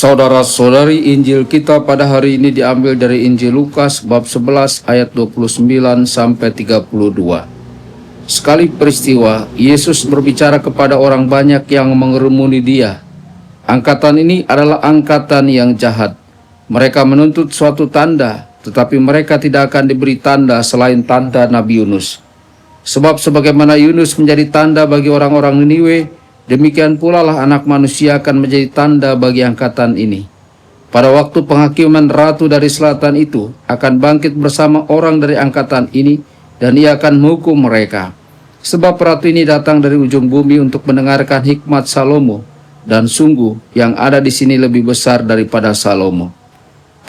Saudara-saudari, Injil kita pada hari ini diambil dari Injil Lukas bab 11 ayat 29 sampai 32. Sekali peristiwa, Yesus berbicara kepada orang banyak yang mengerumuni dia. Angkatan ini adalah angkatan yang jahat. Mereka menuntut suatu tanda, tetapi mereka tidak akan diberi tanda selain tanda Nabi Yunus. Sebab sebagaimana Yunus menjadi tanda bagi orang-orang Niniwe, demikian pula lah Anak Manusia akan menjadi tanda bagi angkatan ini. Pada waktu penghakiman ratu dari selatan itu akan bangkit bersama orang dari angkatan ini, dan ia akan menghukum mereka. Sebab ratu ini datang dari ujung bumi untuk mendengarkan hikmat Salomo, dan sungguh yang ada di sini lebih besar daripada Salomo.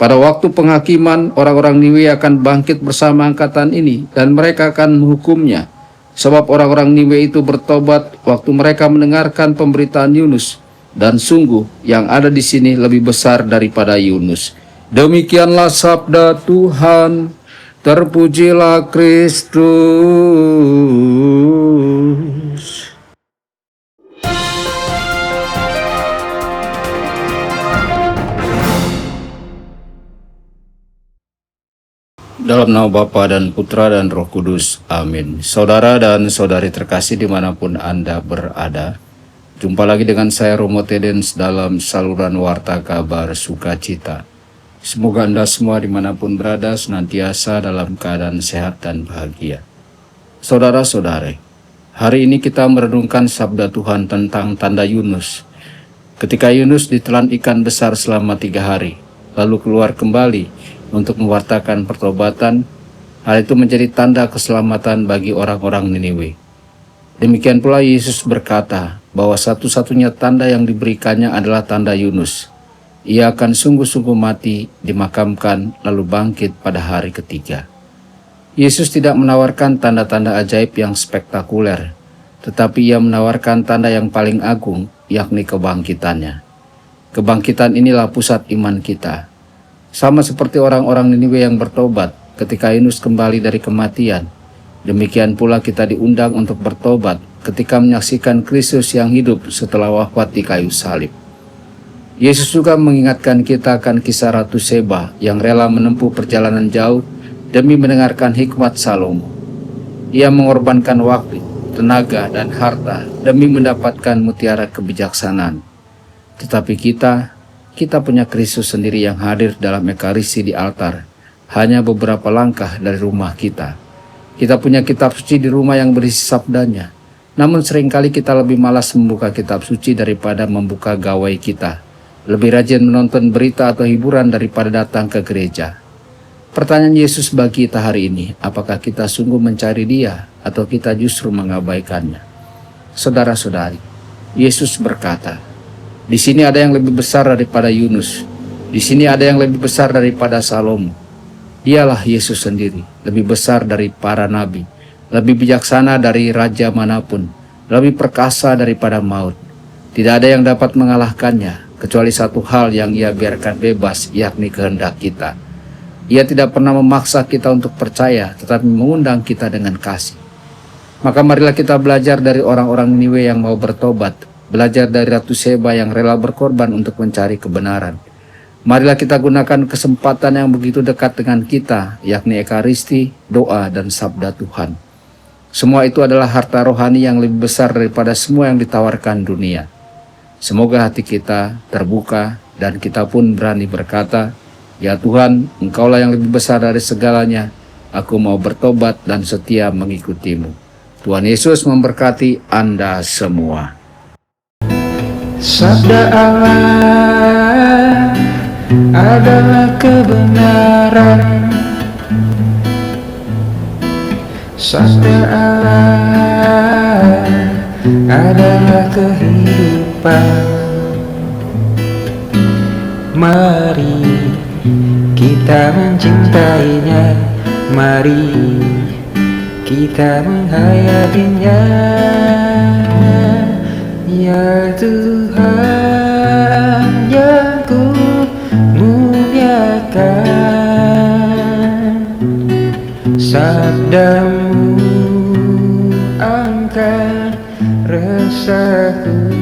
Pada waktu penghakiman, orang-orang Niniwe akan bangkit bersama angkatan ini, dan mereka akan menghukumnya. Sebab orang-orang Niniwe itu bertobat waktu mereka mendengarkan pemberitaan Yunus, dan sungguh yang ada di sini lebih besar daripada Yunus. Demikianlah sabda Tuhan. Terpujilah Kristus. Dalam nama Bapa dan Putra dan Roh Kudus. Amin. Saudara dan saudari terkasih dimanapun Anda berada, jumpa lagi dengan saya Romo Tedens dalam saluran Warta Kabar Sukacita. Semoga Anda semua dimanapun berada senantiasa dalam keadaan sehat dan bahagia. Saudara-saudari, hari ini kita merenungkan sabda Tuhan tentang tanda Yunus. Ketika Yunus ditelan ikan besar selama 3 hari, lalu keluar kembali untuk mewartakan pertobatan, hal itu menjadi tanda keselamatan bagi orang-orang Niniwe. Demikian pula Yesus berkata bahwa satu-satunya tanda yang diberikannya adalah tanda Yunus. Ia akan sungguh-sungguh mati, dimakamkan, lalu bangkit pada hari ketiga. Yesus tidak menawarkan tanda-tanda ajaib yang spektakuler, tetapi ia menawarkan tanda yang paling agung, yakni kebangkitannya. Kebangkitan inilah pusat iman kita. Sama seperti orang-orang Niniwe yang bertobat ketika Yunus kembali dari kematian, demikian pula kita diundang untuk bertobat ketika menyaksikan Kristus yang hidup setelah wafat di kayu salib. Yesus juga mengingatkan kita akan kisah Ratu Seba yang rela menempuh perjalanan jauh demi mendengarkan hikmat Salomo. Ia mengorbankan waktu, tenaga, dan harta demi mendapatkan mutiara kebijaksanaan. Tetapi kita punya Kristus sendiri yang hadir dalam ekaristi di altar, hanya beberapa langkah dari rumah kita. Kita punya kitab suci di rumah yang berisi sabdanya, namun seringkali kita lebih malas membuka kitab suci daripada membuka gawai kita. Lebih rajin menonton berita atau hiburan daripada datang ke gereja. Pertanyaan Yesus bagi kita hari ini, apakah kita sungguh mencari Dia atau kita justru mengabaikannya? Saudara-saudari, Yesus berkata, di sini ada yang lebih besar daripada Yunus. Di sini ada yang lebih besar daripada Salomo. Dialah Yesus sendiri, lebih besar dari para nabi, lebih bijaksana dari raja manapun, lebih perkasa daripada maut. Tidak ada yang dapat mengalahkannya, kecuali satu hal yang ia biarkan bebas, yakni kehendak kita. Ia tidak pernah memaksa kita untuk percaya, tetapi mengundang kita dengan kasih. Maka marilah kita belajar dari orang-orang Niniwe yang mau bertobat, belajar dari Ratu Seba yang rela berkorban untuk mencari kebenaran. Marilah kita gunakan kesempatan yang begitu dekat dengan kita, yakni ekaristi, doa, dan sabda Tuhan. Semua itu adalah harta rohani yang lebih besar daripada semua yang ditawarkan dunia. Semoga hati kita terbuka dan kita pun berani berkata, ya Tuhan, Engkaulah yang lebih besar dari segalanya. Aku mau bertobat dan setia mengikutimu. Tuhan Yesus memberkati Anda semua. Sabda Allah adalah kebenaran. Sabda Allah adalah kehidupan. Mari kita mencintainya, mari kita menghayatinya. Ya Tuhan yang ku muliakan, sabdamu angkat resahku.